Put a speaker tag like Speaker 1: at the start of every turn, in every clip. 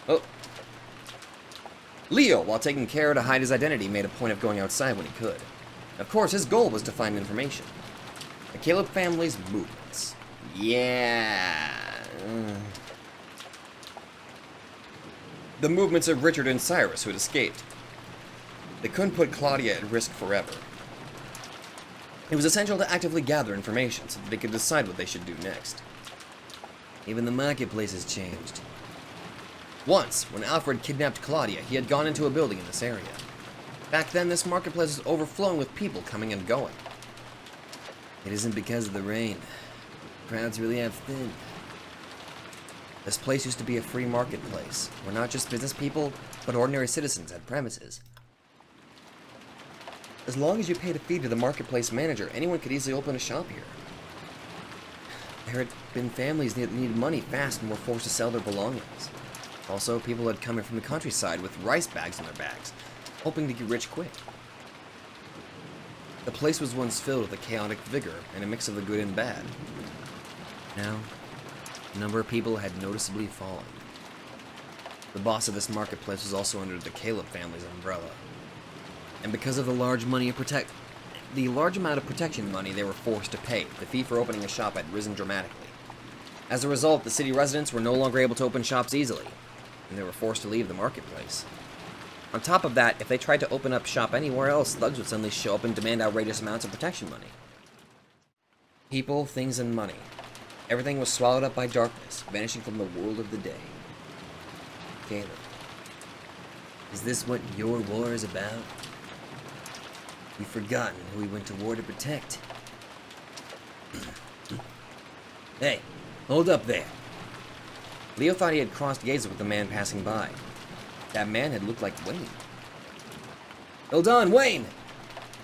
Speaker 1: Oh. Leo, while taking care to hide his identity, made a point of going outside when he could. Of course, his goal was to find information. The Caleb family's movements. Yeah. The movements of Richard and Cyrus, who had escaped. They couldn't put Claudia at risk forever. It was essential to actively gather information so that they could decide what they should do next. Even the marketplace has changed. Once, when Alfred kidnapped Claudia, he had gone into a building in this area. Back then, this marketplace was overflowing with people coming and going. It isn't because of the rain. Crowds really have thinned. This place used to be a free marketplace, where not just business people, but ordinary citizens had premises. As long as you paid a fee to the marketplace manager, anyone could easily open a shop here. There had been families that needed money fast and were forced to sell their belongings. Also, people had come in from the countryside with rice bags in their bags, hoping to get rich quick. The place was once filled with a chaotic vigor and a mix of the good and bad. Now, the number of people had noticeably fallen. The boss of this marketplace was also under the Caleb family's umbrella. And because of the large amount of protection money they were forced to pay, the fee for opening a shop had risen dramatically. As a result, the city residents were no longer able to open shops easily, and they were forced to leave the marketplace. On top of that, if they tried to open up shop anywhere else, thugs would suddenly show up and demand outrageous amounts of protection money. People, things, and money. Everything was swallowed up by darkness, vanishing from the world of the day. Caleb, is this what your war is about? You've forgotten who we went to war to protect. Hey, hold up there. Leo thought he had crossed gazes with the man passing by. That man had looked like Wayne. Hold on, Wayne!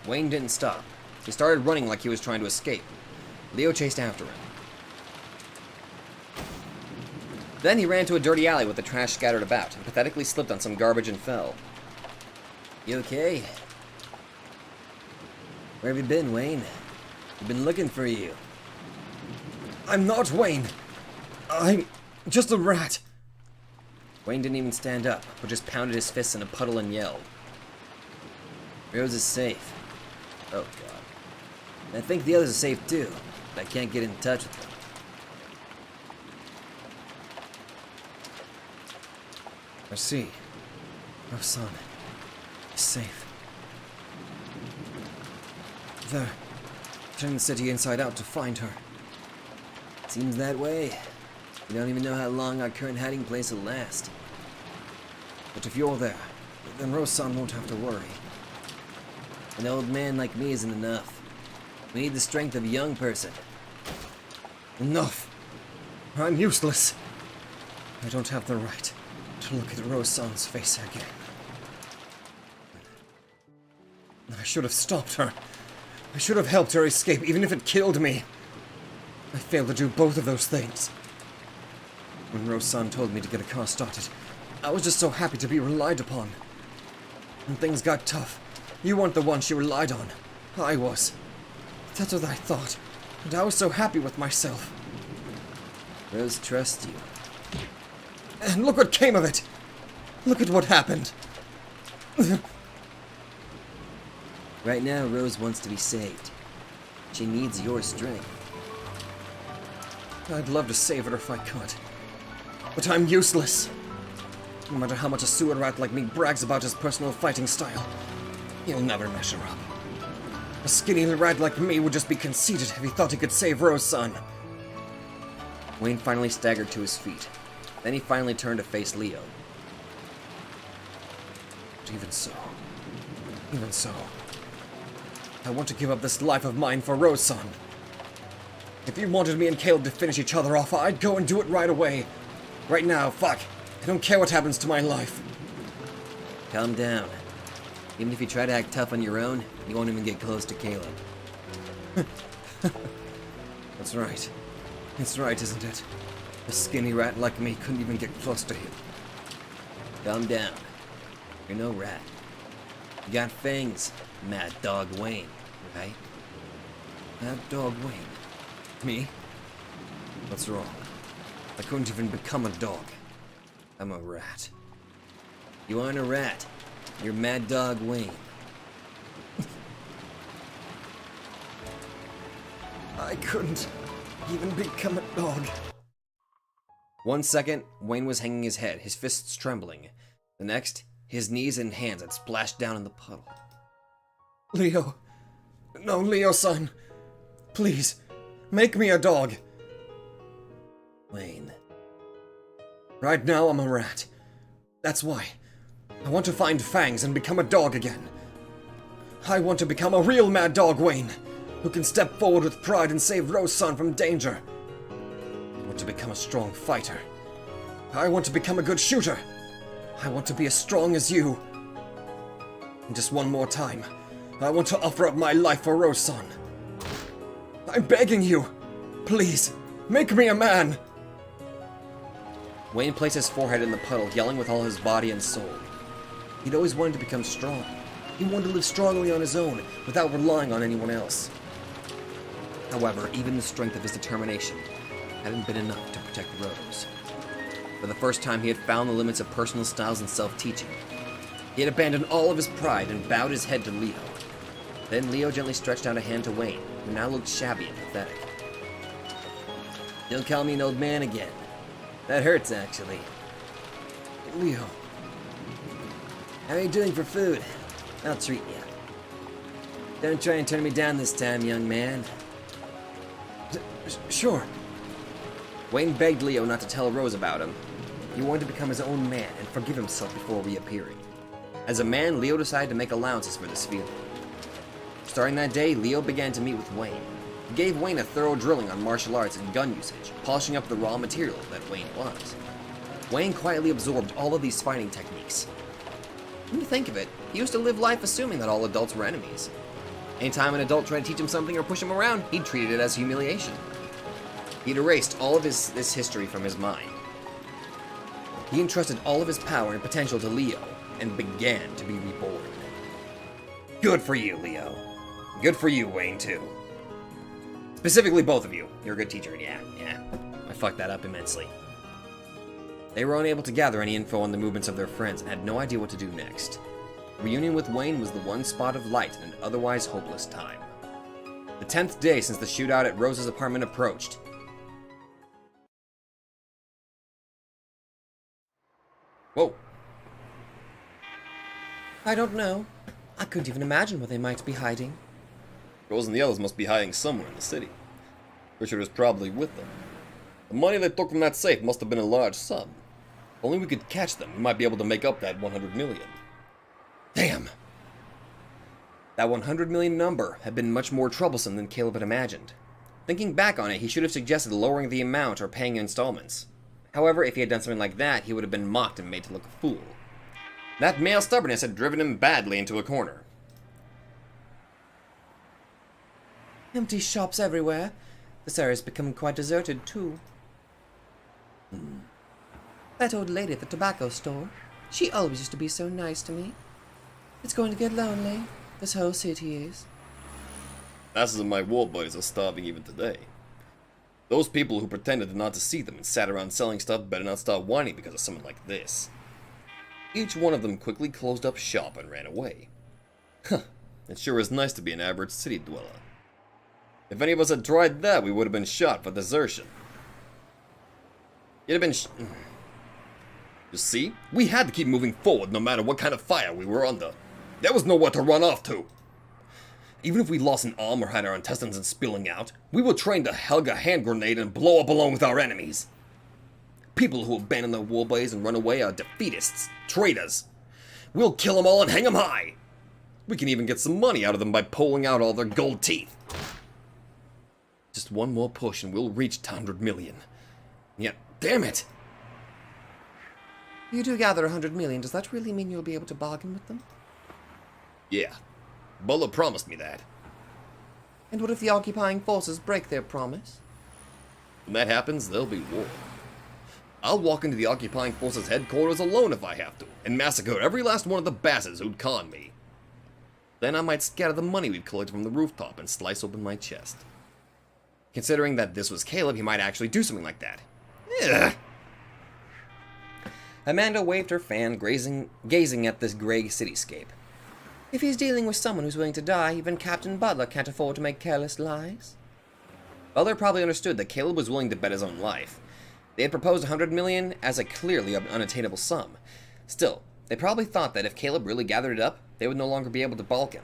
Speaker 1: Wayne didn't stop. He started running like he was trying to escape. Leo chased after him. Then he ran to a dirty alley with the trash scattered about, and pathetically slipped on some garbage and fell. You okay? Where have you been, Wayne? I've been looking for you. I'm not Wayne. I'm just a rat. Wayne didn't even stand up, but just pounded his fists in a puddle and yelled. Rose is safe. Oh, God. I think the others are safe, too, but I can't get in touch with them. I see. Rosanne is safe. They're turning the city inside out to find her. Seems that way. We don't even know how long our current hiding place will last. But if you're there, then Rosanne won't have to worry. An old man like me isn't enough. We need the strength of a young person. Enough! I'm useless. I don't have the right to look at Rosanne's face again. I should have stopped her. I should have helped her escape, even if it killed me. I failed to do both of those things. When Rosanne told me to get a car started, I was just so happy to be relied upon. When things got tough, you weren't the one she relied on. I was. That's what I thought, and I was so happy with myself. Rose trusts you. And look what came of it! Look at what happened! Right now, Rose wants to be saved. She needs your strength. I'd love to save her if I could. But I'm useless. No matter how much a sewer rat like me brags about his personal fighting style, he'll never measure up. A skinny rat like me would just be conceited if he thought he could save Rosanne. Wayne finally staggered to his feet. Then he finally turned to face Leo. But even so, I want to give up this life of mine for Rosanne. If you wanted me and Caleb to finish each other off, I'd go and do it right away. Right now, fuck. I don't care what happens to my life. Calm down. Even if you try to act tough on your own, you won't even get close to Caleb. That's right. It's right, isn't it? A skinny rat like me couldn't even get close to him. Calm down. You're no rat. You got fangs, Mad Dog Wayne, right? Mad Dog Wayne? Me? What's wrong? I couldn't even become a dog. I'm a rat. You aren't a rat. You're Mad Dog Wayne. I couldn't even become a dog. 1 second, Wayne was hanging his head, his fists trembling. The next, his knees and hands had splashed down in the puddle. Leo. No, Leo-san. Please, make me a dog. Wayne. Right now I'm a rat. That's why. I want to find fangs and become a dog again. I want to become a real Mad Dog Wayne, who can step forward with pride and save Rose-san from danger. I want to become a strong fighter. I want to become a good shooter. I want to be as strong as you. And just one more time, I want to offer up my life for Rose-san. I'm begging you. Please, make me a man. Wayne placed his forehead in the puddle, yelling with all his body and soul. He'd always wanted to become strong. He wanted to live strongly on his own, without relying on anyone else. However, even the strength of his determination hadn't been enough to protect Rose. For the first time, he had found the limits of personal styles and self-teaching. He had abandoned all of his pride and bowed his head to Leo. Then Leo gently stretched out a hand to Wayne, who now looked shabby and pathetic. Don't call me an old man again. That hurts, actually. Leo. How are you doing for food? I'll treat you. Don't try and turn me down this time, young man. Sure. Wayne begged Leo not to tell Rose about him. He wanted to become his own man and forgive himself before reappearing. As a man, Leo decided to make allowances for this feeling. Starting that day, Leo began to meet with Wayne. He gave Wayne a thorough drilling on martial arts and gun usage, polishing up the raw material that Wayne was. Wayne quietly absorbed all of these fighting techniques. When you think of it, he used to live life assuming that all adults were enemies. Anytime an adult tried to teach him something or push him around, he treated it as humiliation. He'd erased all of this history from his mind. He entrusted all of his power and potential to Leo, and began to be reborn. Good for you, Leo. Good for you, Wayne, too. Specifically both of you. You're a good teacher, yeah. I fucked that up immensely. They were unable to gather any info on the movements of their friends and had no idea what to do next. Reunion with Wayne was the one spot of light in an otherwise hopeless time. The 10th day since the shootout at Rose's apartment approached. Whoa. I don't know. I couldn't even imagine where they might be hiding.
Speaker 2: Rose and the others must be hiding somewhere in the city. Richard is probably with them. The money they took from that safe must have been a large sum. If only we could catch them, we might be able to make up that 100 million.
Speaker 1: Damn! That 100 million number had been much more troublesome than Caleb had imagined. Thinking back on it, he should have suggested lowering the amount or paying installments. However, if he had done something like that, he would have been mocked and made to look a fool. That male stubbornness had driven him badly into a corner. Empty shops everywhere. This area's becoming quite deserted, too. That old lady at the tobacco store, she always used to be so nice to me. It's going to get lonely. This whole city is.
Speaker 2: Masses of my war buddies are starving even today. Those people who pretended not to see them and sat around selling stuff better not start whining because of someone like this. Each one of them quickly closed up shop and ran away. Huh, it sure is nice to be an average city dweller. If any of us had tried that, we would have been shot for desertion. You'd have been You see, we had to keep moving forward no matter what kind of fire we were under. There was nowhere to run off to. Even if we lost an arm or had our intestines spilling out, we were trained to hug a hand grenade and blow up along with our enemies. People who abandon their war buddies and run away are defeatists, traitors. We'll kill them all and hang them high. We can even get some money out of them by pulling out all their gold teeth. Just one more push and we'll reach 100 million. Yet, damn it! You do gather 100 million, does that really mean you'll be able to bargain with them? Yeah. Butler promised me that.
Speaker 1: And what if the occupying forces break their promise?
Speaker 2: When that happens, there'll be war. I'll walk into the occupying forces headquarters alone if I have to, and massacre every last one of the bastards who'd con me. Then I might scatter the money we've collected from the rooftop and slice open my chest. Considering that this was Caleb, he might actually do something like that. Ugh.
Speaker 1: Amanda waved her fan, gazing at this gray cityscape. If he's dealing with someone who's willing to die, even Captain Butler can't afford to make careless lies. Butler probably understood that Caleb was willing to bet his own life. They had proposed $100 million as a clearly unattainable sum. Still, they probably thought that if Caleb really gathered it up, they would no longer be able to balk him.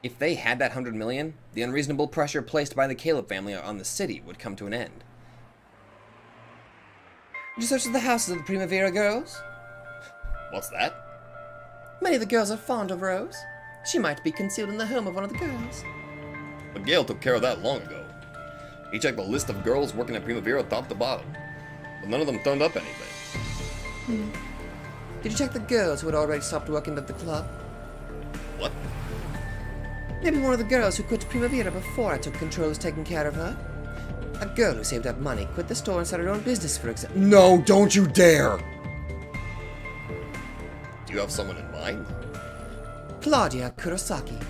Speaker 1: If they had that $100 million, the unreasonable pressure placed by the Caleb family on the city would come to an end. Did you search the houses of the Primavera girls?
Speaker 2: What's that?
Speaker 1: Many of the girls are fond of Rose. She might be concealed in the home of one of the girls.
Speaker 2: But Gale took care of that long ago. He checked the list of girls working at Primavera top to bottom, but none of them turned up anything.
Speaker 1: Did you check the girls who had already stopped working at the club?
Speaker 2: What?
Speaker 1: Maybe one of the girls who quit Primavera before I took control is taking care of her. A girl who saved up money, quit the store and started her own business, for example.
Speaker 2: No, don't you dare! Do you have someone in mind?
Speaker 1: Claudia Kurosaki.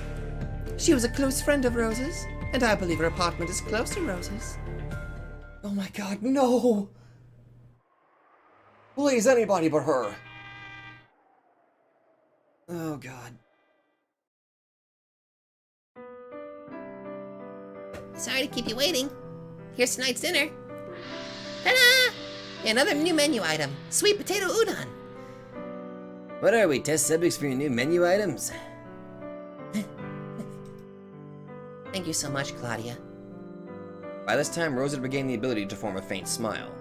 Speaker 1: She was a close friend of Rose's, and I believe her apartment is close to Rose's.
Speaker 2: Oh my god, no! Please, anybody but her.
Speaker 1: Oh god.
Speaker 3: Sorry to keep you waiting. Here's tonight's dinner. Ta-da! Another new menu item. Sweet potato udon.
Speaker 1: What are we, test subjects for your new menu items?
Speaker 3: Thank you so much, Claudia.
Speaker 1: By this time, Rose had regained the ability to form a faint smile.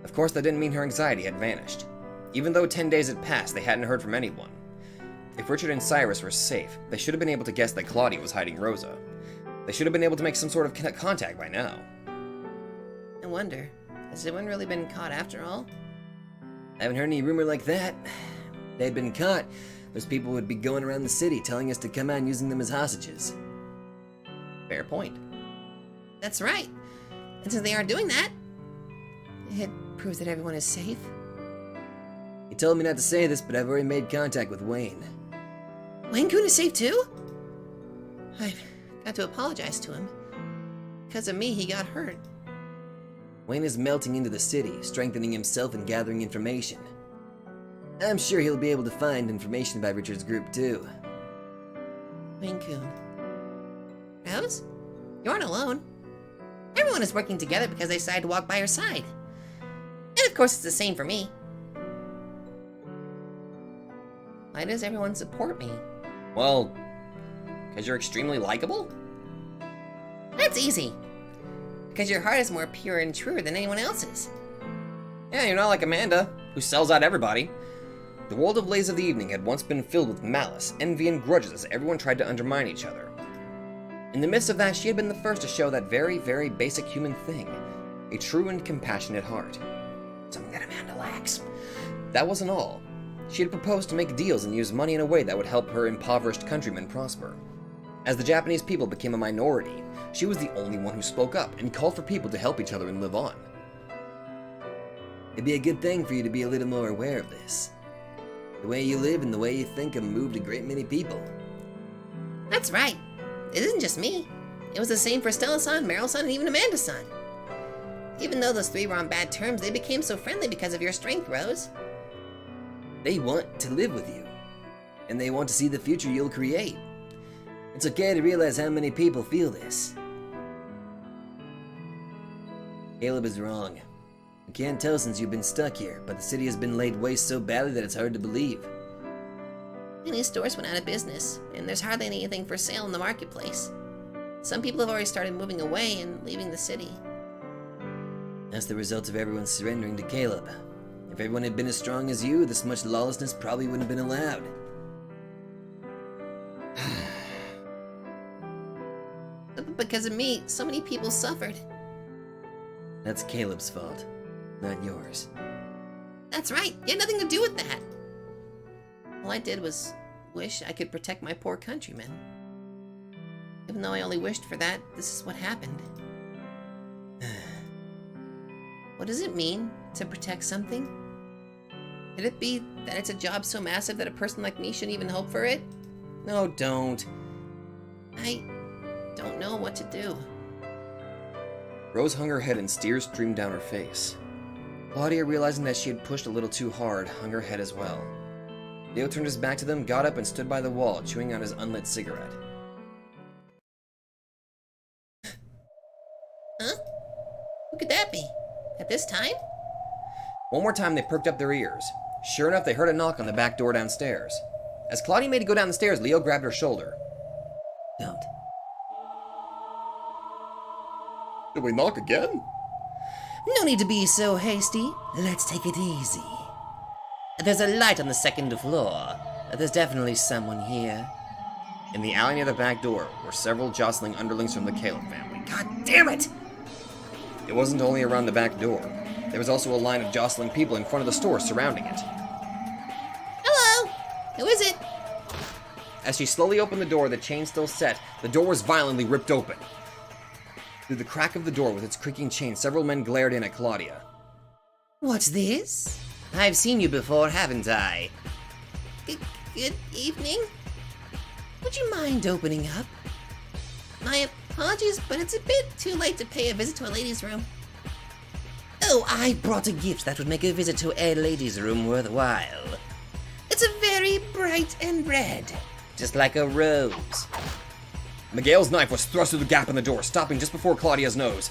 Speaker 1: Of course, that didn't mean her anxiety had vanished. Even though 10 days had passed, they hadn't heard from anyone. If Richard and Cyrus were safe, they should have been able to guess that Claudia was hiding Rosa. They should have been able to make some sort of contact by now.
Speaker 3: I wonder, has anyone really been caught after all?
Speaker 1: I haven't heard any rumor like that. If they'd been caught, those people would be going around the city telling us to come out and using them as hostages.
Speaker 3: Fair point. That's right. And since they are doing that, it proves that everyone is safe.
Speaker 1: He told me not to say this, but I've already made contact with Wayne.
Speaker 3: Wayne-kun is safe too? I've got to apologize to him. Because of me, he got hurt.
Speaker 1: Wayne is melting into the city, strengthening himself and gathering information. I'm sure he'll be able to find information about Richard's group, too.
Speaker 3: Wayne-kun. Rose? You aren't alone. Everyone is working together because they decided to walk by your side. And of course it's the same for me. Why does everyone support me?
Speaker 1: Well, because you're extremely likable?
Speaker 3: That's easy. Because your heart is more pure and truer than anyone else's.
Speaker 1: Yeah, you're not like Amanda, who sells out everybody. The world of Lays of the Evening had once been filled with malice, envy, and grudges as everyone tried to undermine each other. In the midst of that, she had been the first to show that very, very basic human thing, a true and compassionate heart. Something that Amanda lacks. That wasn't all. She had proposed to make deals and use money in a way that would help her impoverished countrymen prosper. As the Japanese people became a minority, she was the only one who spoke up and called for people to help each other and live on. It'd be a good thing for you to be a little more aware of this. The way you live and the way you think have moved a great many people.
Speaker 3: That's right. It isn't just me. It was the same for Stella-san, Meryl-san, and even Amanda-san. Even though those three were on bad terms, they became so friendly because of your strength, Rose.
Speaker 1: They want to live with you, and they want to see the future you'll create. It's okay to realize how many people feel this. Caleb is wrong. You can't tell since you've been stuck here, but the city has been laid waste so badly that it's hard to believe.
Speaker 3: Many stores went out of business, and there's hardly anything for sale in the marketplace. Some people have already started moving away and leaving the city.
Speaker 1: That's the result of everyone surrendering to Caleb. If everyone had been as strong as you, this much lawlessness probably wouldn't have been allowed.
Speaker 3: But because of me, so many people suffered.
Speaker 1: That's Caleb's fault, not yours.
Speaker 3: That's right, you had nothing to do with that. All I did was wish I could protect my poor countrymen. Even though I only wished for that, this is what happened. What does it mean to protect something? Could it be that it's a job so massive that a person like me shouldn't even hope for it?
Speaker 1: No, don't.
Speaker 3: I don't know what to do.
Speaker 1: Rose hung her head and tears streamed down her face. Claudia, realizing that she had pushed a little too hard, hung her head as well. Leo turned his back to them, got up, and stood by the wall, chewing on his unlit cigarette.
Speaker 3: Huh? Who could that be? At this time?
Speaker 1: One more time, they perked up their ears. Sure enough, they heard a knock on the back door downstairs. As Claudia made to go down the stairs, Leo grabbed her shoulder.
Speaker 3: Don't.
Speaker 2: Did we knock again?
Speaker 3: No need to be so hasty. Let's take it easy. There's a light on the second floor. There's definitely someone here.
Speaker 1: In the alley near the back door were several jostling underlings from the Caleb family. God damn it! It wasn't only around the back door. There was also a line of jostling people in front of the store surrounding it.
Speaker 3: Hello? Who is it?
Speaker 1: As she slowly opened the door, the chain still set, the door was violently ripped open. Through the crack of the door with its creaking chain, several men glared in at Claudia.
Speaker 3: What's this? I've seen you before, haven't I? Good evening. Would you mind opening up? My apologies, but it's a bit too late to pay a visit to a ladies' room. Oh, I brought a gift that would make a visit to a ladies' room worthwhile. It's a very bright and red, just like a rose.
Speaker 1: Miguel's knife was thrust through the gap in the door, stopping just before Claudia's nose.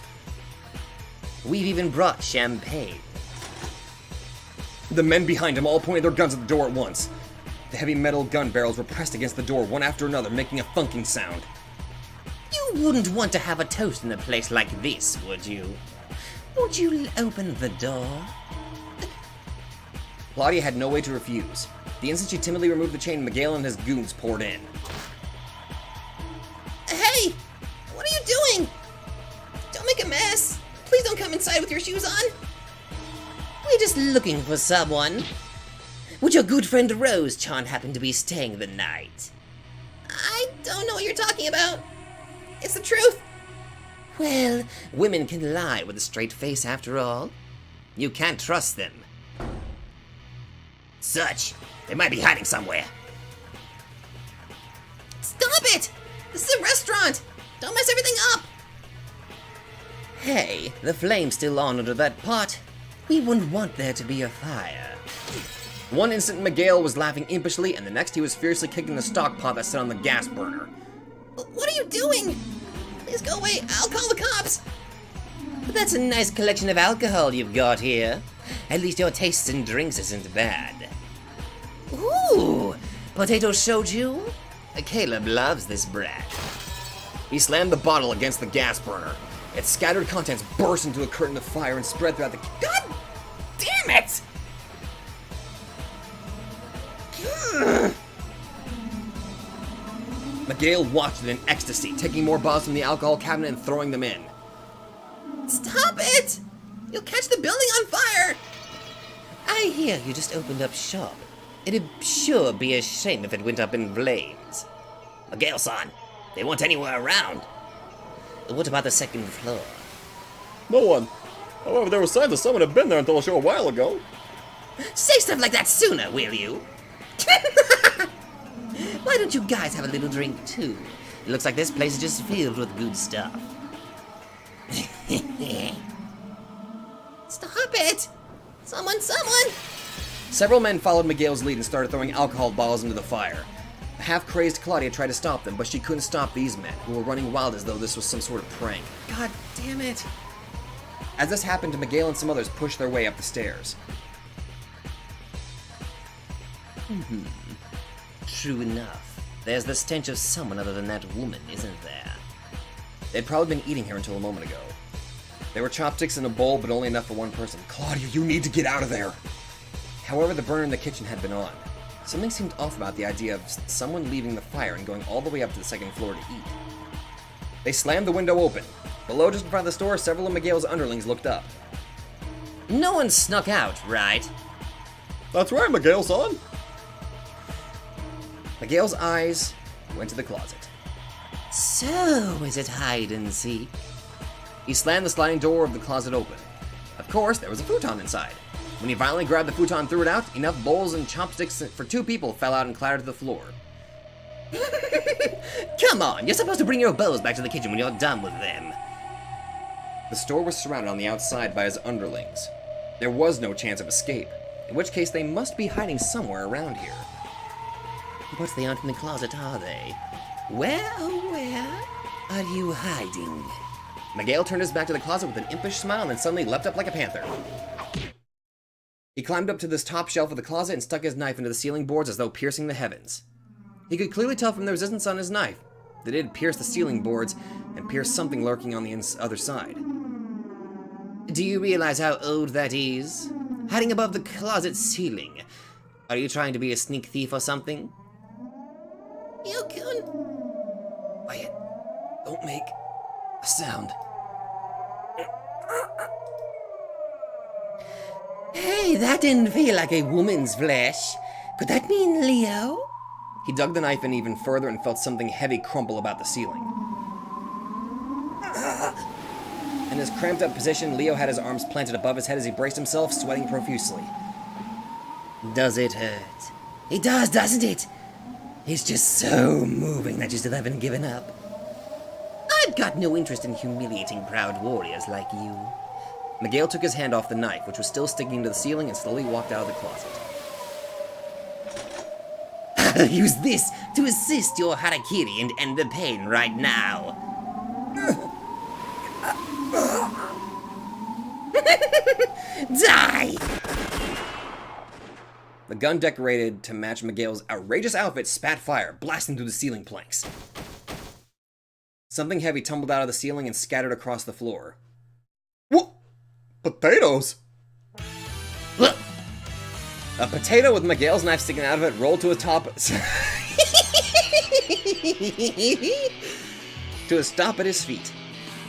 Speaker 3: We've even brought champagne.
Speaker 1: The men behind him all pointed their guns at the door at once. The heavy metal gun barrels were pressed against the door one after another, making a thunking sound.
Speaker 3: You wouldn't want to have a toast in a place like this, would you? Won't you open the door?
Speaker 1: Claudia had no way to refuse. The instant she timidly removed the chain, Miguel and his goons poured in.
Speaker 3: Hey! What are you doing? Don't make a mess. Please don't come inside with your shoes on. We're just looking for someone. Would your good friend Rose Chan happen to be staying the night? I don't know what you're talking about. It's the truth. Well, women can lie with a straight face after all. You can't trust them. Such. They might be hiding somewhere. Stop it! This is a restaurant! Don't mess everything up! Hey, the flame's still on under that pot. We wouldn't want there to be a fire.
Speaker 1: One instant Miguel was laughing impishly, and the next he was fiercely kicking the stock pot that sat on the gas burner.
Speaker 3: What are you doing? Please go away, I'll call the cops! But that's a nice collection of alcohol you've got here. At least your taste in drinks isn't bad. Ooh, potato shoju? Caleb loves this brat.
Speaker 1: He slammed the bottle against the gas burner. Its scattered contents burst into a curtain of fire and spread throughout the...
Speaker 3: God damn it!
Speaker 1: Miguel watched it in ecstasy, taking more bottles from the alcohol cabinet and throwing them in.
Speaker 3: Stop it! You'll catch the building on fire! I hear you just opened up shop. It'd sure be a shame if it went up in flames. Miguel-san, they weren't anywhere around. What about the second floor?
Speaker 2: No one. However, there were signs that someone had been there until a short while ago.
Speaker 3: Say stuff like that sooner, will you? Why don't you guys have a little drink too? It looks like this place is just filled with good stuff. Stop it! Someone!
Speaker 1: Several men followed Miguel's lead and started throwing alcohol bottles into the fire. A half-crazed Claudia tried to stop them, but she couldn't stop these men, who were running wild as though this was some sort of prank. God damn it! As this happened, Miguel and some others pushed their way up the stairs.
Speaker 3: True enough. There's the stench of someone other than that woman, isn't there?
Speaker 1: They'd probably been eating here until a moment ago. There were chopsticks in a bowl, but only enough for one person. Claudia, you need to get out of there! However, the burner in the kitchen had been on. Something seemed off about the idea of someone leaving the fire and going all the way up to the second floor to eat. They slammed the window open. Below, just in front of the store, several of Miguel's underlings looked up.
Speaker 3: No one snuck out, right?
Speaker 2: That's right, Miguel-san.
Speaker 1: Miguel's eyes went to the closet.
Speaker 3: So, is it hide and seek?
Speaker 1: He slammed the sliding door of the closet open. Of course, there was a futon inside. When he violently grabbed the futon and threw it out, enough bowls and chopsticks for 2 people fell out and clattered to the floor.
Speaker 3: Come on, you're supposed to bring your bowls back to the kitchen when you're done with them.
Speaker 1: The store was surrounded on the outside by his underlings. There was no chance of escape, in which case they must be hiding somewhere around here.
Speaker 3: But they aren't in the closet, are they? Where, oh, where are you hiding?
Speaker 1: Miguel turned his back to the closet with an impish smile and then suddenly leapt up like a panther. He climbed up to this top shelf of the closet and stuck his knife into the ceiling boards as though piercing the heavens. He could clearly tell from the resistance on his knife that it had pierced the ceiling boards and pierced something lurking on the other side.
Speaker 3: Do you realize how old that is? Hiding above the closet ceiling. Are you trying to be a sneak thief or something? You can.
Speaker 1: Quiet. Don't make a sound.
Speaker 3: Hey, that didn't feel like a woman's flesh. Could that mean Leo?
Speaker 1: He dug the knife in even further and felt something heavy crumple about the ceiling. In his cramped up position, Leo had his arms planted above his head as he braced himself, sweating profusely.
Speaker 3: Does it hurt? It does, doesn't it? It's just so moving that you still haven't given up. I've got no interest in humiliating proud warriors like you.
Speaker 1: Miguel took his hand off the knife, which was still sticking to the ceiling, and slowly walked out of the closet.
Speaker 3: Use this to assist your harakiri and end the pain right now. Die!
Speaker 1: The gun decorated to match Miguel's outrageous outfit spat fire, blasting through the ceiling planks. Something heavy tumbled out of the ceiling and scattered across the floor.
Speaker 2: What? Potatoes?
Speaker 1: Look! A potato with Miguel's knife sticking out of it rolled to a top... to a stop at his feet.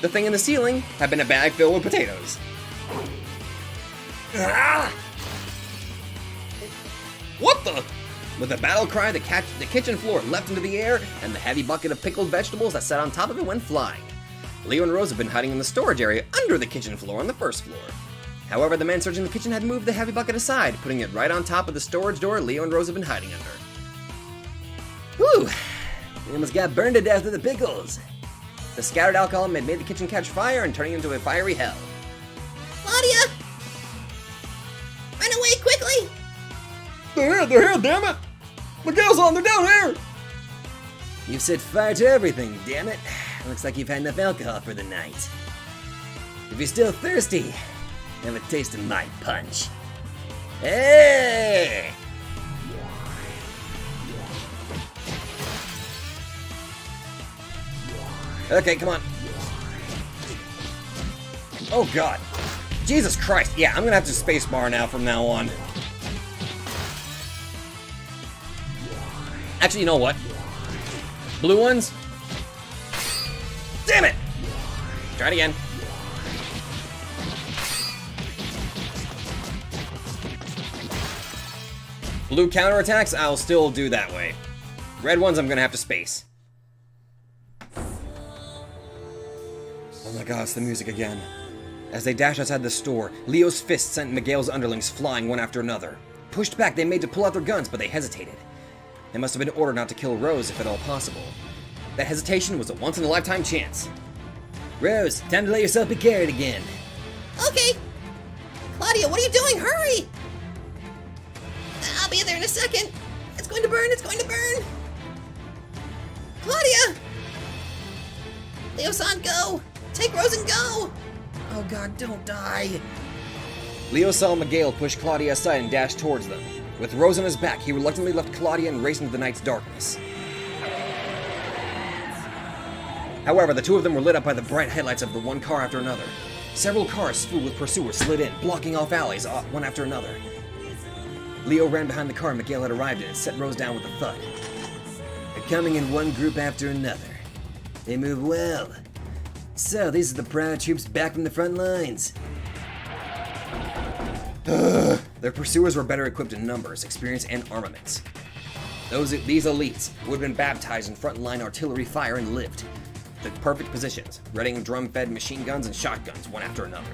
Speaker 1: The thing in the ceiling had been a bag filled with potatoes.
Speaker 2: Ah! What the?
Speaker 1: With a battle cry, the kitchen floor leapt into the air, and the heavy bucket of pickled vegetables that sat on top of it went flying. Leo and Rose had been hiding in the storage area under the kitchen floor on the first floor. However, the men searching the kitchen had moved the heavy bucket aside, putting it right on top of the storage door Leo and Rose had been hiding under. Whew! We almost got burned to death with the pickles. The scattered alcohol had made the kitchen catch fire and turning into a fiery hell.
Speaker 3: Claudia! Run away quickly!
Speaker 2: They're here, damn it! Miguel's on, they're down here!
Speaker 1: You've set fire to everything, damn it. Looks like you've had enough alcohol for the night. If you're still thirsty, have a taste of my punch. Hey! Okay, come on. Oh god. Jesus Christ. Yeah, I'm gonna have to spacebar now from now on. Actually, you know what? Blue ones? Damn it! Try it again. Blue counterattacks, I'll still do that way. Red ones, I'm gonna have to space. Oh my god, it's the music again. As they dashed outside the store, Leo's fist sent Miguel's underlings flying one after another. Pushed back, they made to pull out their guns, but they hesitated. They must have been ordered not to kill Rose if at all possible. That hesitation was a once-in-a-lifetime chance. Rose, time to let yourself be carried again.
Speaker 3: Okay. Claudia, what are you doing? Hurry! I'll be there in a second. It's going to burn, it's going to burn. Claudia! Leo-san, go! Take Rose and go!
Speaker 1: Oh god, don't die. Leo saw Miguel push Claudia aside and dash towards them. With Rose on his back, he reluctantly left Claudia and raced into the night's darkness. However, the two of them were lit up by the bright headlights of the one car after another. Several cars filled with pursuers slid in, blocking off alleys one after another. Leo ran behind the car Miguel had arrived in and set Rose down with a thud. They're coming in one group after another. They move well. So, these are the proud troops back from the front lines. Their pursuers were better equipped in numbers, experience, and armaments. These elites, who had been baptized in frontline artillery fire and lived, took perfect positions, readying drum-fed machine guns and shotguns one after another.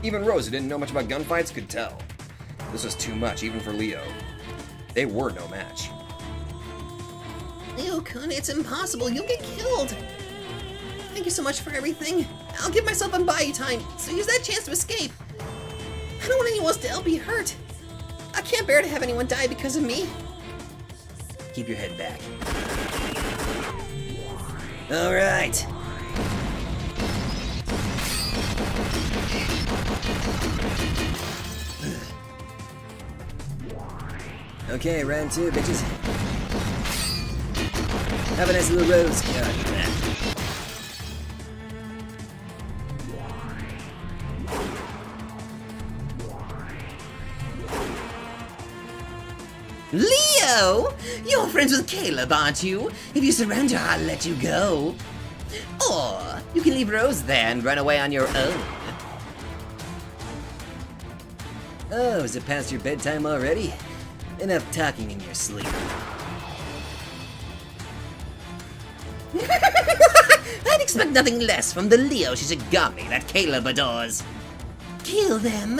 Speaker 1: Even Rose, who didn't know much about gunfights, could tell. This was too much, even for Leo. They were no match.
Speaker 3: Leo-kun, it's impossible. You'll get killed. Thank you so much for everything. I'll give myself a bye time, so use that chance to escape. I don't want anyone else to help be hurt. I can't bear to have anyone die because of me.
Speaker 1: Keep your head back. All right. Okay, round 2, bitches. Have a nice little rose card for that.
Speaker 3: Leo! You're friends with Caleb, aren't you? If you surrender, I'll let you go. Or you can leave Rose there and run away on your own.
Speaker 1: Oh, is it past your bedtime already? Enough talking in your sleep.
Speaker 3: I'd expect nothing less from the Leo Shishigami that Caleb adores. Kill them.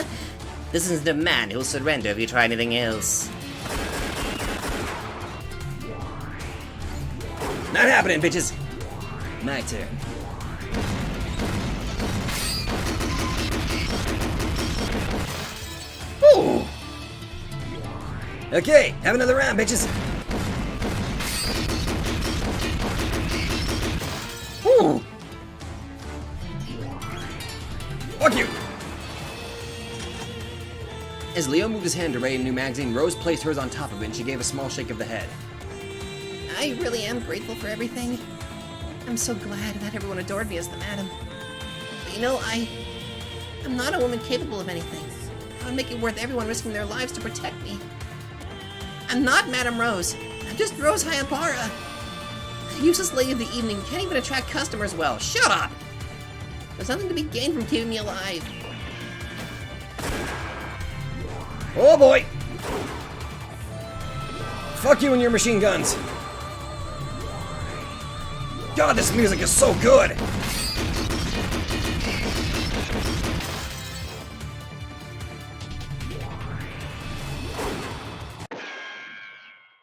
Speaker 3: This isn't a man who'll surrender if you try anything else.
Speaker 1: Not happening, bitches. My turn.
Speaker 3: Ooh.
Speaker 1: Okay, have another round, bitches.
Speaker 3: Ooh.
Speaker 2: Fuck you!
Speaker 1: As Leo moved his hand to raid a new magazine, Rose placed hers on top of it and she gave a small shake of the head.
Speaker 3: I really am grateful for everything. I'm so glad that everyone adored me as the madam. But you know, I'm not a woman capable of anything. I would make it worth everyone risking their lives to protect me. I'm not Madame Rose. I'm just Rose Hayapara. A useless lady of the evening can't even attract customers well. Shut up! There's nothing to be gained from keeping me alive.
Speaker 1: Oh boy! Fuck you and your machine guns!
Speaker 2: God, this music is so good!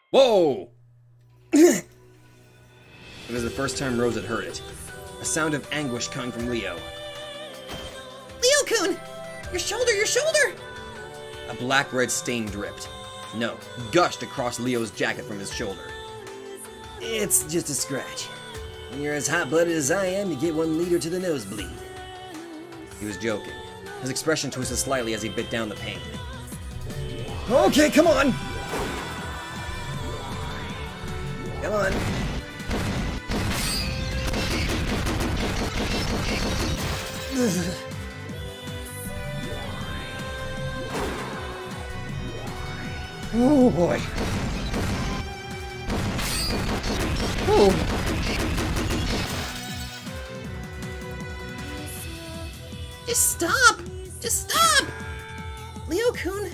Speaker 2: Whoa!
Speaker 1: It was the first time Rose had heard it. A sound of anguish coming from Leo.
Speaker 3: Leo-kun! Your shoulder, your shoulder!
Speaker 1: A black red stain dripped. No, gushed across Leo's jacket from his shoulder. It's just a scratch. When you're as hot-blooded as I am, you get 1 liter to the nosebleed. He was joking. His expression twisted slightly as he bit down the pain.
Speaker 2: Okay, come on!
Speaker 1: Come on.
Speaker 2: Oh boy.
Speaker 3: Oh. Just stop! Just stop! Leo-kun!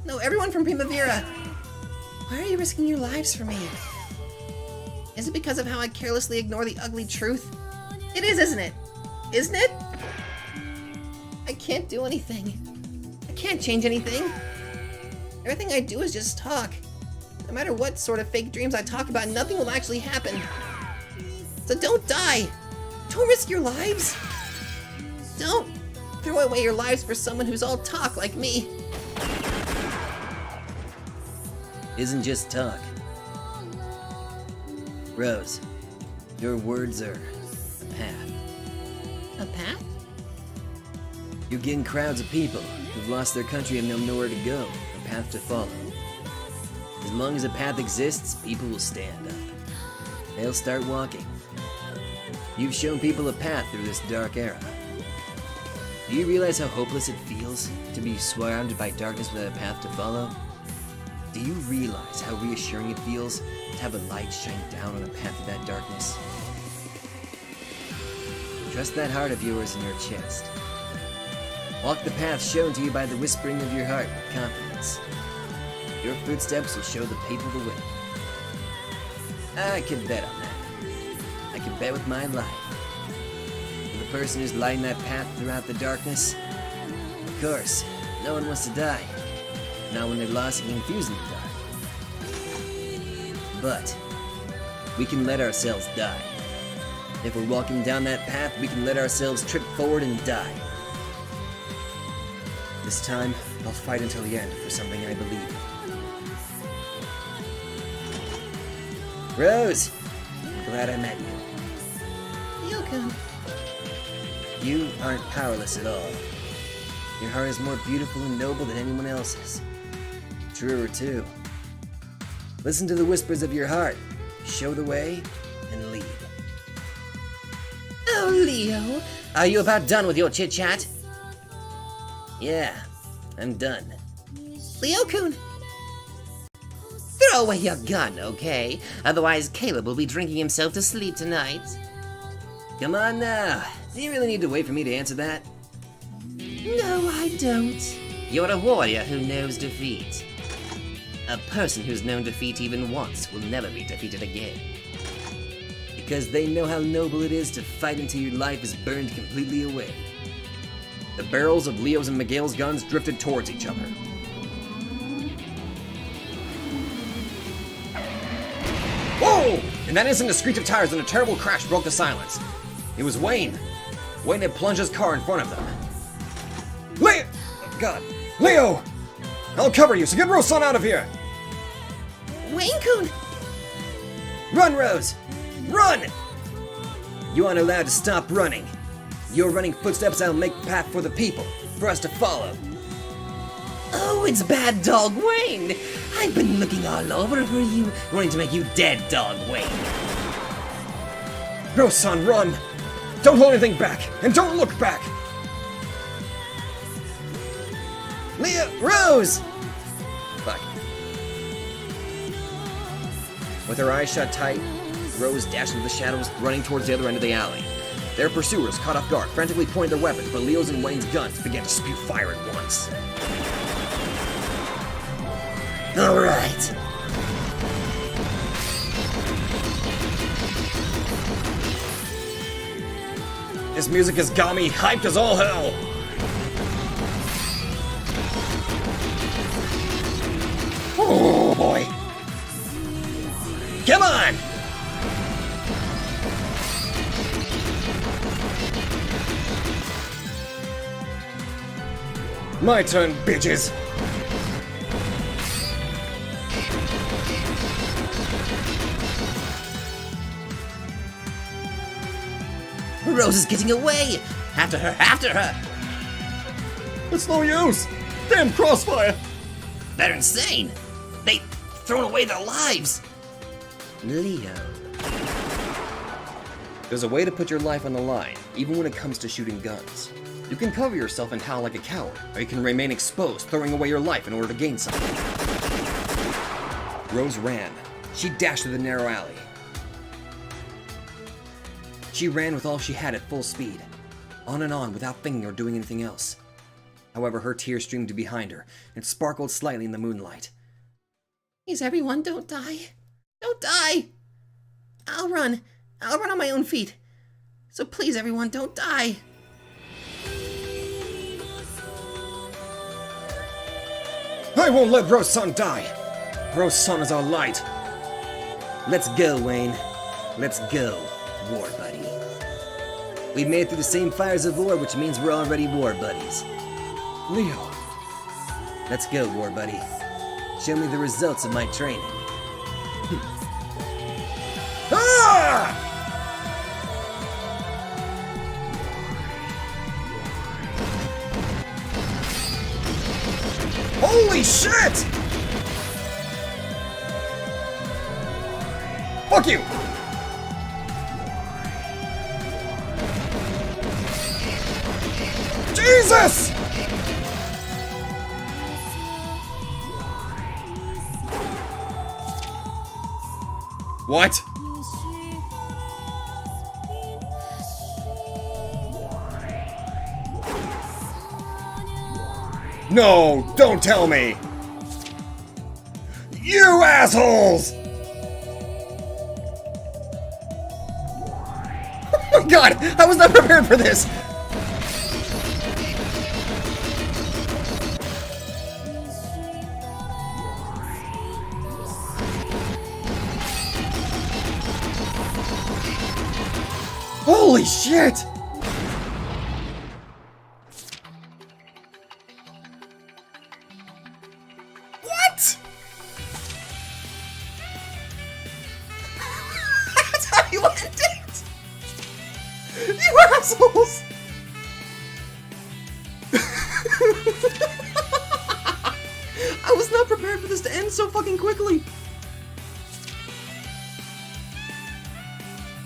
Speaker 3: No, everyone from Primavera! Why are you risking your lives for me? Is it because of how I carelessly ignore the ugly truth? It is, isn't it? Isn't it? I can't do anything. I can't change anything. Everything I do is just talk. No matter what sort of fake dreams I talk about, nothing will actually happen. So don't die! Don't risk your lives! Don't throw away your lives for someone who's all talk like me.
Speaker 1: Isn't just talk. Rose, your words are a path.
Speaker 3: A path?
Speaker 1: You're getting crowds of people who've lost their country and know nowhere to go, a path to follow. As long as a path exists, people will stand up. They'll start walking. You've shown people a path through this dark era. Do you realize how hopeless it feels to be surrounded by darkness without a path to follow? Do you realize how reassuring it feels to have a light shine down on a path of that darkness? Trust that heart of yours in your chest. Walk the path shown to you by the whispering of your heart with confidence. Your footsteps will show the people the way. I could bet on that. I could bet with my life. For the person who's lighting that path throughout the darkness, of course, no one wants to die. Not when they're lost and confused in the dark. But we can let ourselves die. If we're walking down that path, we can let ourselves trip forward and die. This time, I'll fight until the end for something I believe in. Rose! I'm glad I met you.
Speaker 3: Yoko.
Speaker 1: You aren't powerless at all. Your heart is more beautiful and noble than anyone else's. Truer, too. Listen to the whispers of your heart. Show the way and lead.
Speaker 3: Oh, Leo.
Speaker 1: Are you about done with your chit-chat? Yeah, I'm done.
Speaker 3: Leo-kun. Throw away your gun, okay? Otherwise, Caleb will be drinking himself to sleep tonight.
Speaker 1: Come on now. Do you really need to wait for me to answer that?
Speaker 3: No, I don't. You're a warrior who knows defeat. A person who's known defeat even once will never be defeated again.
Speaker 1: Because they know how noble it is to fight until your life is burned completely away. The barrels of Leo's and Miguel's guns drifted towards each other. Whoa! In that instant, a screech of tires and a terrible crash broke the silence. It was Wayne. Wayne had plunged his car in front of them. Leo! Oh, God. Leo! I'll cover you, so get Rose-san out of here!
Speaker 3: Wayne-kun!
Speaker 1: Run, Rose! Run! You aren't allowed to stop running. Your running footsteps I'll make path for the people, for us to follow.
Speaker 3: Oh, it's Bad Dog Wayne! I've been looking all over for you, wanting to make you dead, Dog Wayne.
Speaker 1: Rose-san, run! Don't hold anything back, and don't look back! Leo! Rose! Fuck. With her eyes shut tight, Rose dashed into the shadows, running towards the other end of the alley. Their pursuers, caught off guard, frantically pointed their weapons, but Leo's and Wayne's guns began to spew fire at once.
Speaker 3: All right.
Speaker 2: This music has got me hyped as all hell! Oh boy!
Speaker 1: Come on!
Speaker 2: My turn, bitches!
Speaker 3: Rose is getting away! After her, after her!
Speaker 2: It's no use! Damn crossfire!
Speaker 3: They're insane! They've thrown away their lives!
Speaker 1: Leo. There's a way to put your life on the line, even when it comes to shooting guns. You can cover yourself and howl like a coward, or you can remain exposed, throwing away your life in order to gain something. Rose ran. She dashed through the narrow alley. She ran with all she had at full speed, on and on without thinking or doing anything else. However, her tears streamed behind her and sparkled slightly in the moonlight.
Speaker 3: Please, everyone, don't die. Don't die! I'll run. I'll run on my own feet. So please, everyone, don't die.
Speaker 1: I won't let Rose-san die! Rose-san is our light! Let's go, Wayne. Let's go, war buddy. We've made it through the same fires of war, which means we're already war buddies. Leo. Let's go, war buddy. Show me the results of my training. Ah!
Speaker 2: Holy shit! Fuck you! Jesus! What? No, don't tell me! You assholes!
Speaker 1: Oh my god! I was not prepared for this! Holy shit! fucking date! You assholes! I was not prepared for this to end so fucking quickly.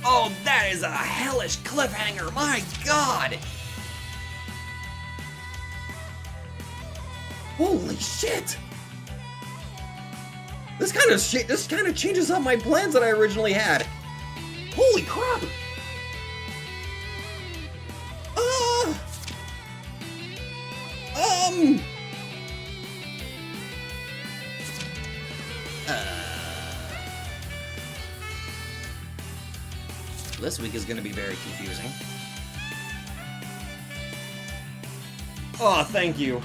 Speaker 1: Oh, that is a hellish cliffhanger, my god! Holy shit! This kind of changes up my plans that I originally had. Holy crap! This week is going to be very confusing. Oh, thank you.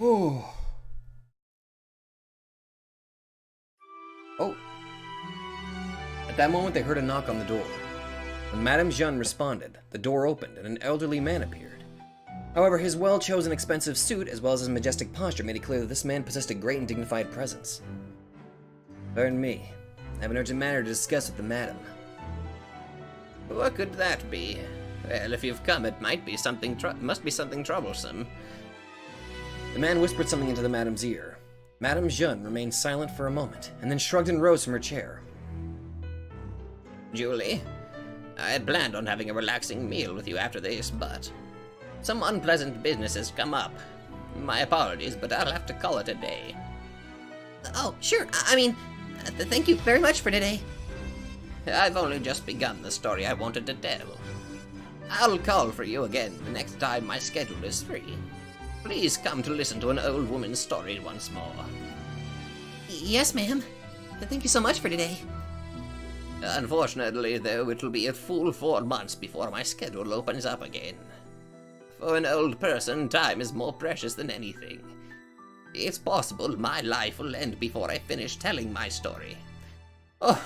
Speaker 1: Oh. Oh. At that moment, they heard a knock on the door. When Madame Jeanne responded, the door opened and an elderly man appeared. However, his well-chosen expensive suit, as well as his majestic posture, made it clear that this man possessed a great and dignified presence. Pardon me. I have an urgent matter to discuss with the madam.
Speaker 3: What could that be? Well, if you've come, it might be something must be something troublesome.
Speaker 1: The man whispered something into the madam's ear. Madame Jeanne remained silent for a moment, and then shrugged and rose from her chair.
Speaker 3: Julie, I had planned on having a relaxing meal with you after this, but some unpleasant business has come up. My apologies, but I'll have to call it a day. Oh, sure. I mean, thank you very much for today. I've only just begun the story I wanted to tell. I'll call for you again the next time my schedule is free. Please come to listen to an old woman's story once more. Yes, ma'am. Thank you so much for today. Unfortunately, though, it'll be a full 4 months before my schedule opens up again. For an old person, time is more precious than anything. It's possible my life will end before I finish telling my story. Oh,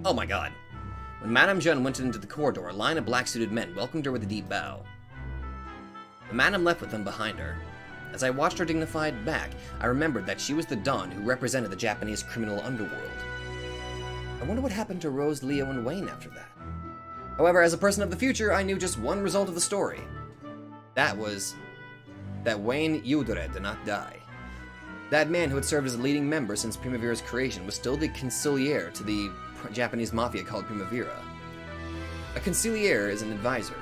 Speaker 1: Oh my god. When Madame Jeanne went into the corridor, a line of black-suited men welcomed her with a deep bow. The madam left with them behind her. As I watched her dignified back, I remembered that she was the Don who represented the Japanese criminal underworld. I wonder what happened to Rose, Leo, and Wayne after that. However, as a person of the future, I knew just one result of the story. That was that Wayne Yudere did not die. That man who had served as a leading member since Primavera's creation was still the consigliere to the Japanese mafia called Primavera. A consigliere is an advisor.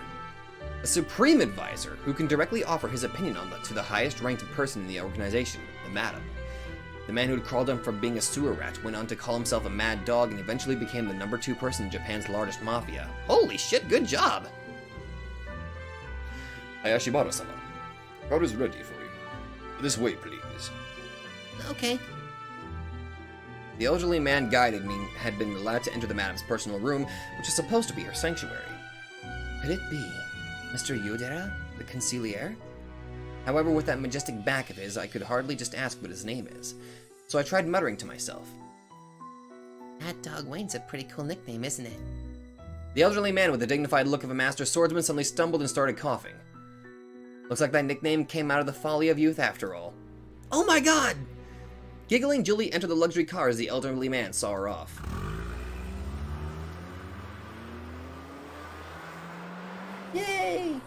Speaker 1: A supreme advisor who can directly offer his opinion to the highest ranked person in the organization, the madam. The man who had crawled on from being a sewer rat went on to call himself a mad dog and eventually became the number 2 person in Japan's largest mafia. Holy shit, good job!
Speaker 2: Hayashibara-sama, route is ready for you. This way, please.
Speaker 3: okay.
Speaker 1: The elderly man guided me had been allowed to enter the madam's personal room, which is supposed to be her sanctuary. Could it be Mr. Yudera, the consigliere? However, with that majestic back of his, I could hardly just ask what his name is. So I tried muttering to myself.
Speaker 3: Mad Dog Wayne's a pretty cool nickname, isn't it?
Speaker 1: The elderly man with the dignified look of a master swordsman suddenly stumbled and started coughing. Looks like that nickname came out of the folly of youth after all. Oh my god! Giggling, Julie entered the luxury car as the elderly man saw her off. Yay!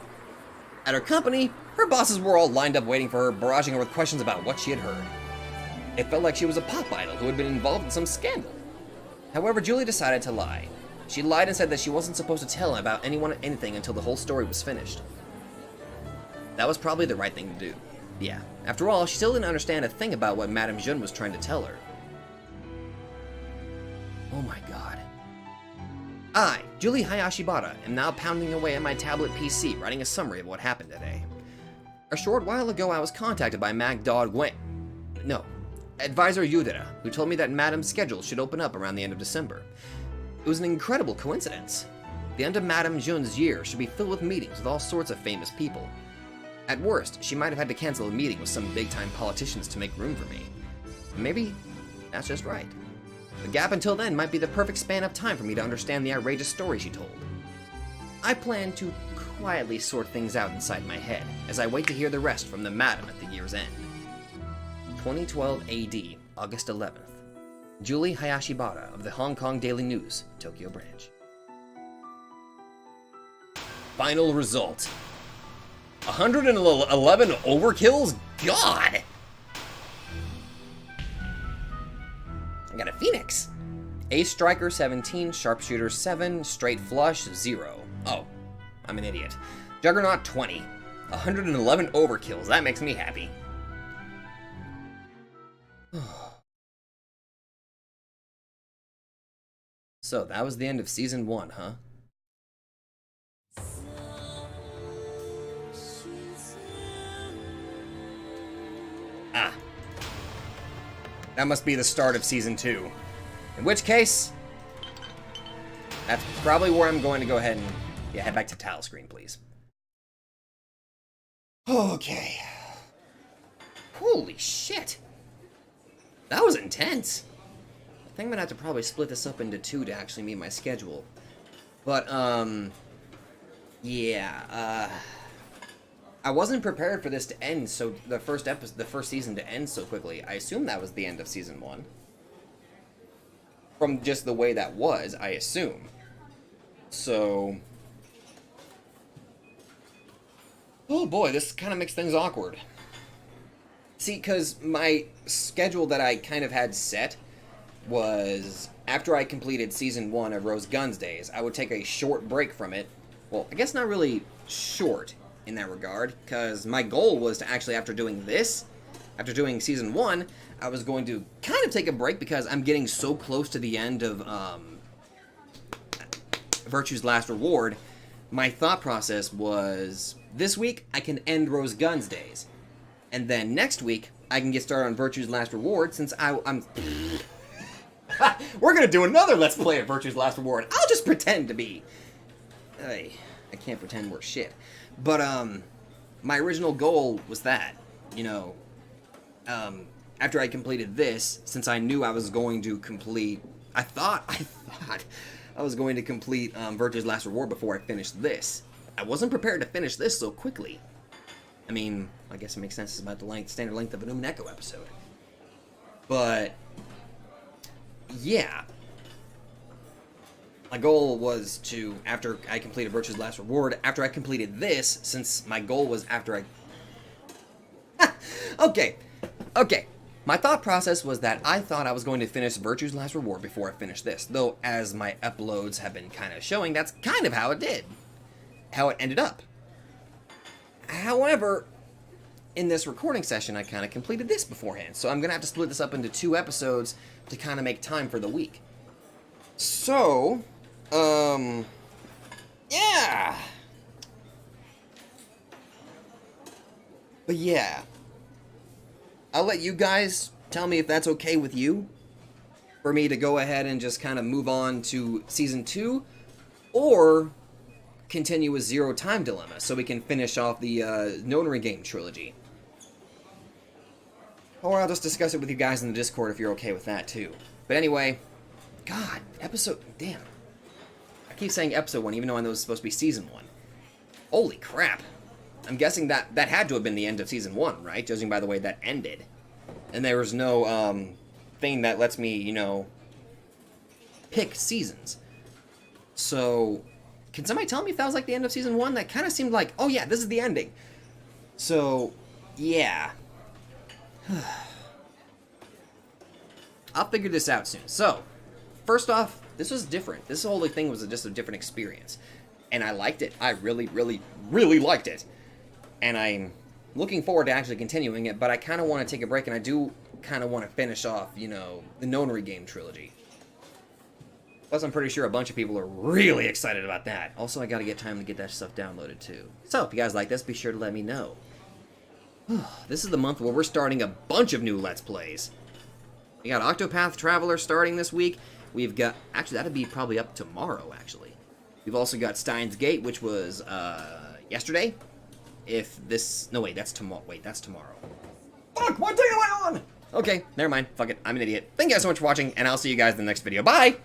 Speaker 1: At her company, her bosses were all lined up waiting for her, barraging her with questions about what she had heard. It felt like she was a pop idol who had been involved in some scandal. However, Julie decided to lie. She lied and said that she wasn't supposed to tell about anyone anything until the whole story was finished. That was probably the right thing to do. Yeah, after all, she still didn't understand a thing about what Madame Jeanne was trying to tell her. Oh my god. I, Julie Hayashibara, am now pounding away at my tablet PC, writing a summary of what happened today. A short while ago, I was contacted by Advisor Yudera, who told me that Madame's schedule should open up around the end of December. It was an incredible coincidence. The end of Madame Jeanne's year should be filled with meetings with all sorts of famous people. At worst, she might have had to cancel a meeting with some big-time politicians to make room for me. Maybe that's just right. The gap until then might be the perfect span of time for me to understand the outrageous story she told. I plan to quietly sort things out inside my head as I wait to hear the rest from the madam at the year's end. 2012 AD, August 11th. Julie Hayashibara of the Hong Kong Daily News, Tokyo branch.
Speaker 2: Final result. 111 overkills? God!
Speaker 1: I got a Phoenix. Ace Striker 17, Sharpshooter 7, Straight Flush 0. Oh, I'm an idiot. Juggernaut 20. 111 overkills. That makes me happy. So, that was the end of Season 1, huh? Ah. That must be the start of Season 2. In which case, that's probably where I'm going to go ahead and head back to tile screen, please. Okay. Holy shit. That was intense. I think I'm gonna have to probably split this up into 2 to actually meet my schedule. But, yeah, I wasn't prepared for this to end so the first season to end so quickly. I assume that was the end of Season 1. From just the way that was, I assume. So, oh boy, this kind of makes things awkward. See, because my schedule that I kind of had set was after I completed Season 1 of Rose Guns Days, I would take a short break from it. Well, I guess not really short in that regard, because my goal was to actually, after doing Season 1, I was going to kind of take a break because I'm getting so close to the end of Virtue's Last Reward. My thought process was, this week I can end Rose Guns Days, and then next week I can get started on Virtue's Last Reward since I'm... We're gonna do another Let's Play of Virtue's Last Reward. I'll just pretend to be... I can't pretend we're shit. But, my original goal was that, you know, after I completed this, since I knew I was going to complete... I thought I was going to complete Virtue's Last Reward before I finished this. I wasn't prepared to finish this so quickly. I mean, I guess it makes sense. It's about the standard length of an Echo episode. But, yeah. My goal was to, after I completed Virtue's Last Reward, after I completed this, since my goal was after I... Okay. My thought process was that I thought I was going to finish Virtue's Last Reward before I finished this. Though, as my uploads have been kind of showing, that's kind of how it did. How it ended up. However, in this recording session, I kind of completed this beforehand. So I'm going to have to split this up into 2 episodes to kind of make time for the week. So, yeah. But yeah. I'll let you guys tell me if that's okay with you. For me to go ahead and just kind of move on to Season 2. Or continue with Zero Time Dilemma so we can finish off the Notary Game trilogy. Or I'll just discuss it with you guys in the Discord if you're okay with that too. But anyway, God, damn. I keep saying episode 1 even though I know it's supposed to be Season 1. Holy crap. I'm guessing that had to have been the end of Season 1, right? Judging by the way that ended. And there was no thing that lets me, you know, pick seasons. So, can somebody tell me if that was like the end of Season 1? That kind of seemed like, oh yeah, this is the ending. So, yeah. I'll figure this out soon. So, first off, this was different. This whole thing was just a different experience. And I liked it. I really, really, really liked it. And I'm looking forward to actually continuing it, but I kind of want to take a break, and I do kind of want to finish off, you know, the Notary Game trilogy. Plus, I'm pretty sure a bunch of people are really excited about that. Also, I gotta get time to get that stuff downloaded, too. So, if you guys like this, be sure to let me know. This is the month where we're starting a bunch of new Let's Plays. We got Octopath Traveler starting this week. We've got... Actually, that'll be probably up tomorrow, actually. We've also got Steins Gate, which was, yesterday. If this... No, wait, that's tomorrow. Wait, that's tomorrow. Fuck, what day am I on? Okay, never mind. Fuck it. I'm an idiot. Thank you guys so much for watching, and I'll see you guys in the next video. Bye!